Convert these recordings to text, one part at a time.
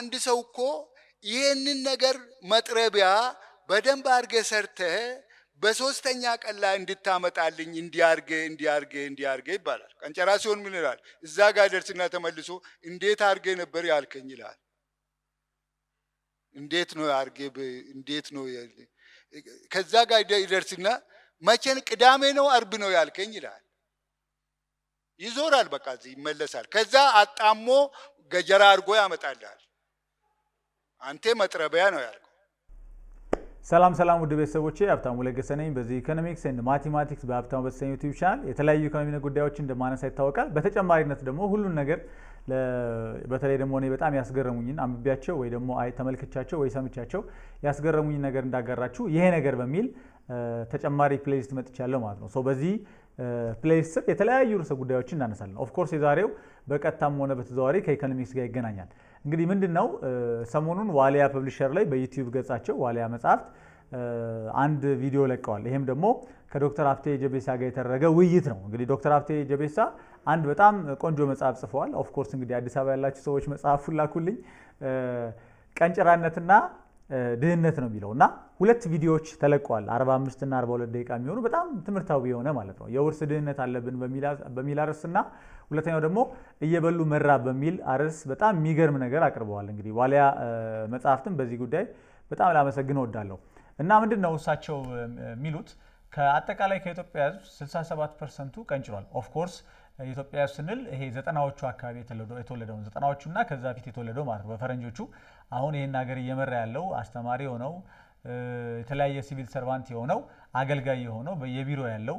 አንድ ሰው እኮ ይሄንን ነገር መጥረቢያ በደንብ አርገ ሰርተ በሶስተኛ ቀን ላይ እንድታመጣልኝ እንዲያርገ ይባላል። ቀንጨራ ሲሆን ምን ይላል? እዛ ጋር ደርስና ተመልሶ እንዴት አርገ ነበር ያልከኝ ይላል። እንዴት ነው አርገ እንዴት ነው ከዛ ጋር ይደርስና መቼን ቅዳሜ ነው አርብ ነው ያልከኝ ይላል። ይዞራል፣ በቃ እዚህ ይመለሳል። ከዛ አጣሞ ገጀራ አርጎ ያመጣልሃል። አንተ መጥረቢያ ነው ያልከው። ሰላም ውድ ቤተሰቦቼ፣ ሀብታሙ ለገሰ ነኝ። በዚህ ኢኮኖሚክስ ኤንድ ማቴማቲክስ በሀብታሙ በተሰኘው ዩቲዩብ ቻናል የተለያዩ ኢኮኖሚ ጉዳዮችን እንደማነሳ ይታወቃል። በተጨማሪነት ደግሞ ሁሉን ነገር በተለይ ደግሞ እኔ በጣም ያስገረሙኝን አንብቤያቸው ወይ ደግሞ ተመልክቻቸው ወይ ሰምቻቸው ያስገረሙኝን ነገር እንዳጋራችሁ ይሄ ነገር በሚል ተጨማሪ ፕሌሊስት መጥቻለሁ ማለት ነው። ሶ በዚህ ፕሌሊስት ስር የተለያዩ ርዕሰ ጉዳዮችን እናነሳለን። ኦፍ ኮርስ የዛሬው በቀጥታም ሆነ በተዘዋዋሪ ከኢኮኖሚክስ ጋር ይገናኛል። እንግዲህ ምንድነው ሰሞኑን ዋሊያ ፐብሊሸር ላይ በዩቲዩብ ገጻቸው ዋሊያ መጽሐፍት አንድ ቪዲዮ ለቀዋል። ይሄም ደግሞ ከዶክተር ሀብቴ ጀቤሳ ጋር የተደረገ ውይይት ነው። እንግዲህ ዶክተር ሀብቴ ጀቤሳ አንድ በጣም ቆንጆ መጽሐፍ ጽፈዋል። ኦፍ ኮርስ እንግዲህ አዲስ አበባ ያላችሁ ሰዎች መጽሐፉን ላኩልኝ። ቀንጭራነትና ድህነት ነው የሚለው እና ሁለት ቪዲዮዎች ተለቀዋል። 45 እና 42 ደቂቃ የሚሆኑ በጣም ትምህርታዊ የሆነ ማለት ነው። የውርስ ድህነት አለብን በሚል አርዕስትና ሁለተኛው ደግሞ እየበሉ መራብ በሚል አርዕስ በጣም የሚገርም ነገር አቅርበዋል። እንግዲህ ዋሊያ መጽሐፍትን በዚህ ጉዳይ በጣም ላመሰግን እወዳለሁ። እና ምንድነው እሳቸው የሚሉት ከአጠቃላይ ከኢትዮጵያ ሕዝብ 67% ቀንጭሯል። ኦፍ ኮርስ ኢትዮጵያ ስንል ይሄ 90ዎቹ አካባቢ የተወለደው 90ዎቹና ከዛ ፊት የተወለደው ማለት ነው በፈረንጆቹ። አሁን ይሄን ሀገር እየመራ ያለው አስተማሪ የሆነው የተለያየ ሲቪል ሰርቫንት የሆነው አገልጋይ የሆነው በየቢሮ ያለው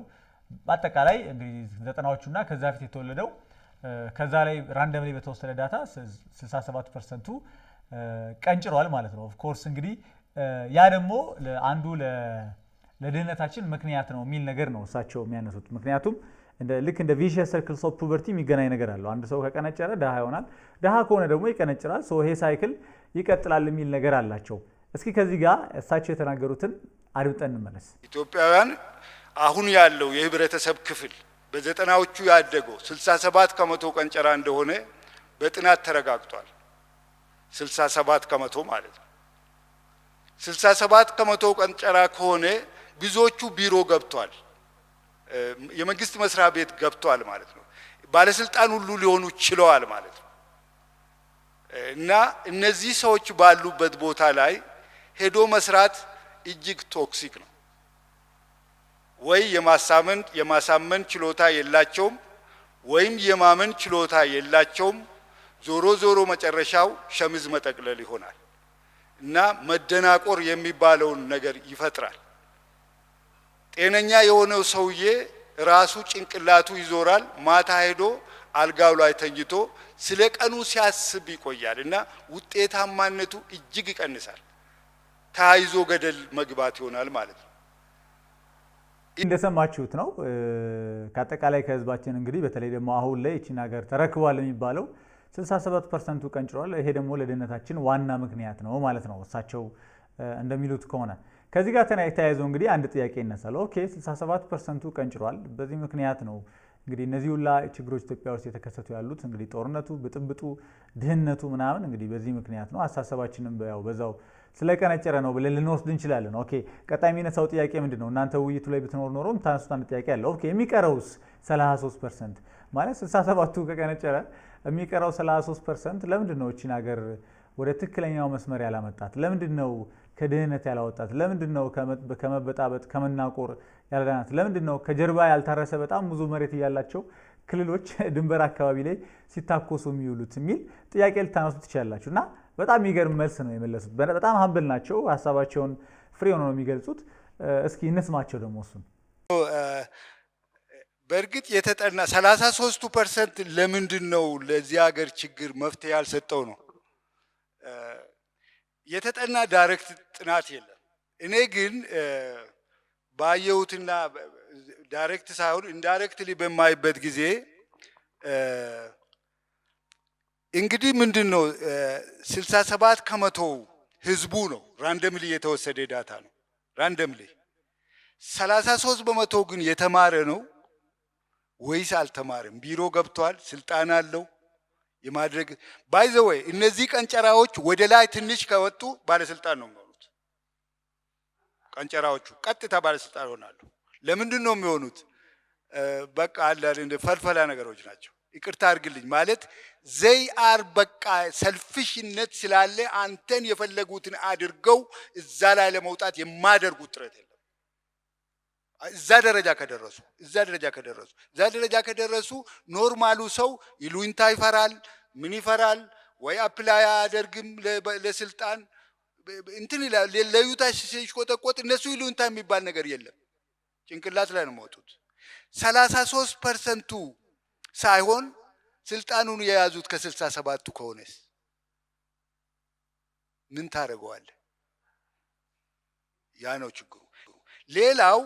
በአጠቃላይ እንግዲህ 90ዎቹና ከዛ ፊት የተወለደው ከዛ ላይ ራንደምሊ በተወሰደ ዳታ 67%ቱ ቀንጭሯል ማለት ነው። ኦፍ ኮርስ እንግዲህ ያ ደግሞ አንዱ ለድህነታችን ምክንያት ነው የሚል ነገር ነው እሳቸው የሚያነሱት። ምክንያቱም ልክ እንደ ቪሸስ ሰርክልስ ኦፍ ፑቨርቲ የሚገናኝ ነገር አለው። አንድ ሰው ከቀነጨረ ድሃ ይሆናል፣ ድሃ ከሆነ ደግሞ ይቀነጭራል። ሶ ይሄ ሳይክል ይቀጥላል የሚል ነገር አላቸው። እስኪ ከዚህ ጋር እሳቸው የተናገሩትን አድምጠን እንመለስ። ኢትዮጵያውያን አሁን ያለው የህብረተሰብ ክፍል በ90ዎቹ ያደገው 67 ከመቶ ቀንጨራ እንደሆነ በጥናት ተረጋግጧል። 67 ከመቶ ማለት ነው። 67 ከመቶ ቀንጨራ ከሆነ ብዙዎቹ ቢሮ ገብቷል፣ የመንግስት መስሪያ ቤት ገብቷል ማለት ነው። ባለስልጣን ሁሉ ሊሆኑ ችለዋል ማለት ነው። እና እነዚህ ሰዎች ባሉበት ቦታ ላይ ሄዶ መስራት እጅግ ቶክሲክ ነው። ወይ የማሳመን ችሎታ የላቸውም ወይም የማመን ችሎታ የላቸውም። ዞሮ መጨረሻው ሸሚዝ መጠቅለል ይሆናል እና መደናቆር የሚባለውን ነገር ይፈጥራል። ጤነኛ የሆነው ሰውዬ ራሱ ጭንቅላቱ ይዞራል። ማታ ሄዶ አልጋው ላይ ተኝቶ ስለ ቀኑ ሲያስብ ይቆያል እና ውጤታማነቱ እጅግ ይቀንሳል። ታይዞ ገደል መግባት ይሆናል ማለት ነው። እንደሰማችሁት ነው። ከአጠቃላይ ከህዝባችን እንግዲህ በተለይ ደግሞ አሁን ላይ እቺን ሀገር ተረክቧል የሚባለው 67%ቱ ቀንጭሯል። ይሄ ደግሞ ለድህነታችን ዋና ምክንያት ነው ማለት ነው እሳቸው እንደሚሉት ከሆነ። ከዚህ ጋር ተያይዞ እንግዲህ አንድ ጥያቄ ይነሳል። ኦኬ 67%ቱ ቀንጭሯል፣ በዚህ ምክንያት ነው እንግዲህ እነዚህ ሁላ ችግሮች ኢትዮጵያ ውስጥ የተከሰቱ ያሉት እንግዲህ ጦርነቱ፣ ብጥብጡ፣ ድህነቱ ምናምን እንግዲህ በዚህ ምክንያት ነው። አሳሰባችንም ያው በዛው ስለቀነጨረ ነው ብለን ልንወስድ እንችላለን። ኦኬ ቀጣይ የሚነሳው ጥያቄ ምንድነው? እናንተ ውይይቱ ላይ ብትኖር ኖሮ የምታነሱት አንድ ጥያቄ አለ። ኦኬ የሚቀረውስ 33% ማለት 67ቱ ከቀነጨረ የሚቀረው 33% ለምንድን ነው እቺን ሀገር ወደ ትክክለኛው መስመር ያላመጣት? ለምንድን ነው ከድህነት ያላወጣት? ለምንድን ነው ከመበጣበጥ ከመናቆር ያላዳናት? ለምንድን ነው ከጀርባ ያልታረሰ በጣም ብዙ መሬት ያላቸው ክልሎች ድንበር አካባቢ ላይ ሲታኮሱ የሚውሉት የሚል ጥያቄ ልታነሱ ትችላላችሁ። እና በጣም የሚገርም መልስ ነው የመለሱት። በጣም ሀምብል ናቸው፣ ሀሳባቸውን ፍሪ ሆነው ነው የሚገልጹት። እስኪ እንስማቸው ደግሞ እሱን። በእርግጥ የተጠና 33% ለምንድን ነው ለዚህ ሀገር ችግር መፍትሄ ያልሰጠው ነው። የተጠና ዳይሬክት ጥናት የለም። እኔ ግን ባየሁትና ዳይሬክት ሳይሆን ኢንዳይሬክትሊ በማይበት ጊዜ እንግዲህ ምንድነው 67 ከመቶ ህዝቡ ነው። ራንደምሊ የተወሰደ ዳታ ነው። ራንደምሊ 33 በመቶ ግን የተማረ ነው ወይስ አልተማረም? ቢሮ ገብቷል፣ ስልጣን አለው፣ የማድረግ ባይ ዘ ወይ እነዚህ ቀንጨራዎች ወደ ላይ ትንሽ ከወጡ ባለስልጣን ነው የሚሆኑት። ቀንጨራዎቹ ቀጥታ ባለስልጣን ይሆናሉ። ለምንድን ነው የሚሆኑት? በቃ አለ እንደ ፈልፈላ ነገሮች ናቸው። ይቅርታ አድርግልኝ ማለት ዘይ አር በቃ ሰልፊሽነት ስላለ አንተን የፈለጉትን አድርገው እዛ ላይ ለመውጣት የማደርጉት ጥረት የለም። እዛ ደረጃ ከደረሱ ኖርማሉ ሰው ይሉኝታ ይፈራል። ምን ይፈራል? ወይ አፕላይ አያደርግም ለስልጣን እንትን ይላል። ለዩታ ሲሽቆጠቆጥ እነሱ ይሉኝታ የሚባል ነገር የለም። ጭንቅላት ላይ ነው የሚወጡት። 33% ሳይሆን ስልጣኑን የያዙት ከ67ቱ ከሆነስ ምን ታደርገዋለህ? ያ ነው ችግሩ። ሌላው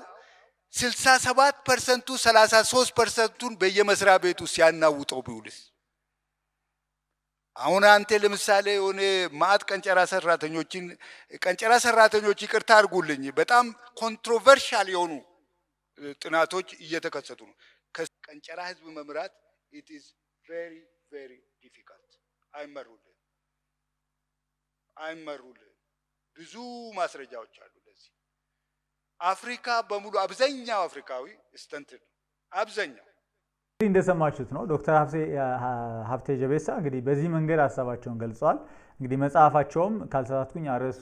67%ቱ 33%ቱን በየመስሪያ ቤቱ ሲያናውጠው ቢውልስ? አሁን አንተ ለምሳሌ የሆነ ማዕት ቀንጨራ ሰራተኞች ይቅርታ አድርጉልኝ፣ በጣም ኮንትሮቨርሻል የሆኑ ጥናቶች እየተከሰቱ ነው። ቀንጨራ ህዝብ መምራት it is very very difficult። አይመሩልህ ብዙ ማስረጃዎች አሉ ለዚህ። አፍሪካ በሙሉ አብዛኛው አፍሪካዊ ስተንት ነው። አብዛኛው እንደሰማችሁት ነው። ዶክተር ሀብቴ ጀቤሳ እንግዲህ በዚህ መንገድ ሀሳባቸውን ገልጸዋል። እንግዲህ መጽሐፋቸውም ካልተሳሳትኩኝ አርዕሱ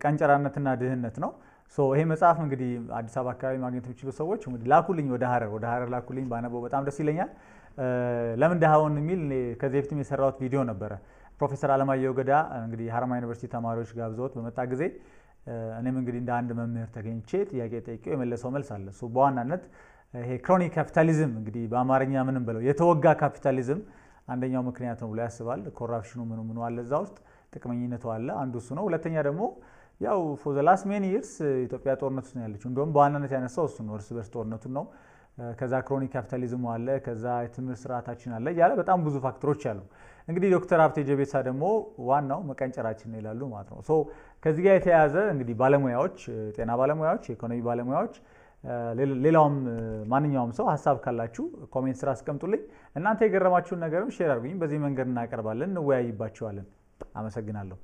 ቀንጨራነትና ድህነት ነው። ይሄ መጽሐፍ እንግዲህ አዲስ አበባ አካባቢ ማግኘት የሚችሉ ሰዎች እንግዲህ ላኩልኝ፣ ወደ ሀረር ላኩልኝ፣ ባነበው በጣም ደስ ይለኛል። ለምን ድሃውን የሚል ከዚህ በፊትም የሰራሁት ቪዲዮ ነበረ። ፕሮፌሰር አለማየሁ ገዳ እንግዲህ ሀረማያ ዩኒቨርሲቲ ተማሪዎች ጋብዘውት በመጣ ጊዜ እኔም እንግዲህ እንደ አንድ መምህር ተገኝቼ ጥያቄ ጠይቄው የመለሰው መልስ አለ። በዋናነት ይሄ ክሮኒክ ካፒታሊዝም እንግዲህ በአማርኛ ምንም ብለው የተወጋ ካፒታሊዝም አንደኛው ምክንያት ነው ብሎ ያስባል። ኮራፕሽኑ ምኑ አለ፣ እዛ ውስጥ ጥቅመኝነቱ አለ፣ አንዱ እሱ ነው። ሁለተኛ ደግሞ ያው ፎር ዘ ላስት ሜኒ ይርስ ኢትዮጵያ ጦርነት ውስጥ ነው ያለችው። እንደውም በዋናነት ያነሳው እሱ ነው፣ እርስ በርስ ጦርነቱን ነው። ከዛ ክሮኒክ ካፒታሊዝሙ አለ፣ ከዛ የትምህርት ስርዓታችን አለ እያለ በጣም ብዙ ፋክተሮች አሉ። እንግዲህ ዶክተር ሀብቴ ጀቤሳ ደግሞ ዋናው መቀንጨራችን ነው ይላሉ ማለት ነው። ከዚህ ጋር የተያያዘ እንግዲህ ባለሙያዎች፣ ጤና ባለሙያዎች፣ የኢኮኖሚ ባለሙያዎች፣ ሌላውም ማንኛውም ሰው ሀሳብ ካላችሁ ኮሜንት ስራ አስቀምጡልኝ። እናንተ የገረማችሁን ነገርም ሼር አድርጉኝ። በዚህ መንገድ እናቀርባለን፣ እንወያይባቸዋለን። አመሰግናለሁ።